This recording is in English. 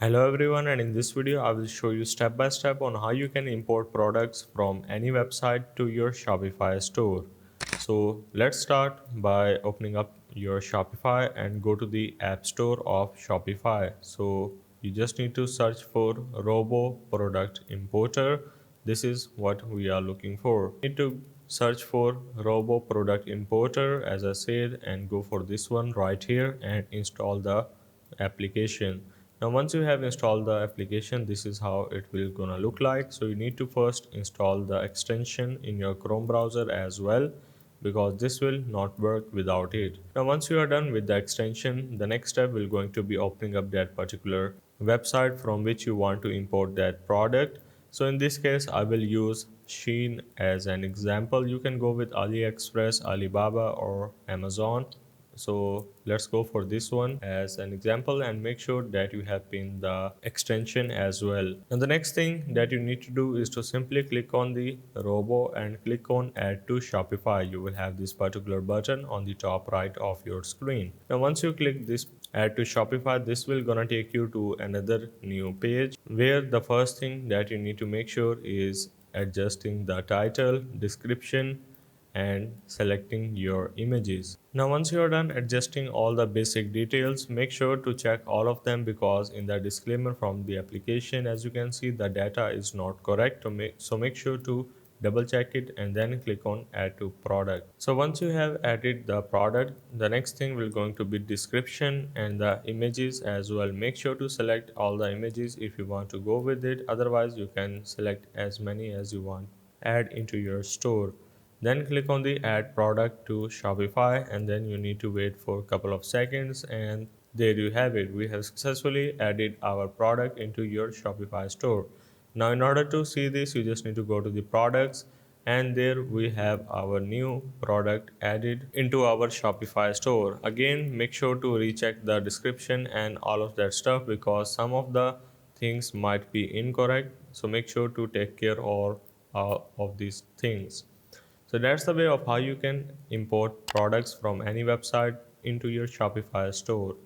Hello everyone, and in this video I will show you step by step on how you can import products from any website to your Shopify store. So let's start by opening up your Shopify and go to the App Store of Shopify. So you just need to search for Robo Product Importer. This is what we are looking for. You need to search for Robo Product Importer as I said, and go for this one right here and install the application. Now once you have installed the application, this is how it will gonna look like. So you need to first install the extension in your Chrome browser as well, because this will not work without it. Now once you are done with the extension, the next step will going to be opening up that particular website from which you want to import that product. So in this case I will use Shein as an example. You can go with AliExpress, Alibaba or Amazon. So let's go for this one as an example and make sure that you have pinned the extension as well. And the next thing that you need to do is to simply click on the robo and click on add to Shopify. You will have this particular button on the top right of your screen. Now once you click this add to Shopify, this will gonna take you to another new page where the first thing that you need to make sure is adjusting the title, description, and selecting your images. Now once you are done adjusting all the basic details, make sure to check all of them, because in the disclaimer from the application, as you can see, the data is not correct. So make sure to double check it and then click on add to product. So once you have added the product, the next thing will going to be description and the images as well. Make sure to select all the images if you want to go with it, otherwise you can select as many as you want add into your store. Then click on the add product to Shopify, and then you need to wait for a couple of seconds, and there you have it. We have successfully added our product into your Shopify store. Now in order to see this, you just need to go to the products, and there we have our new product added into our Shopify store. Again, make sure to recheck the description and all of that stuff, because some of the things might be incorrect. So make sure to take care of these things. So that's the way of how you can import products from any website into your Shopify store.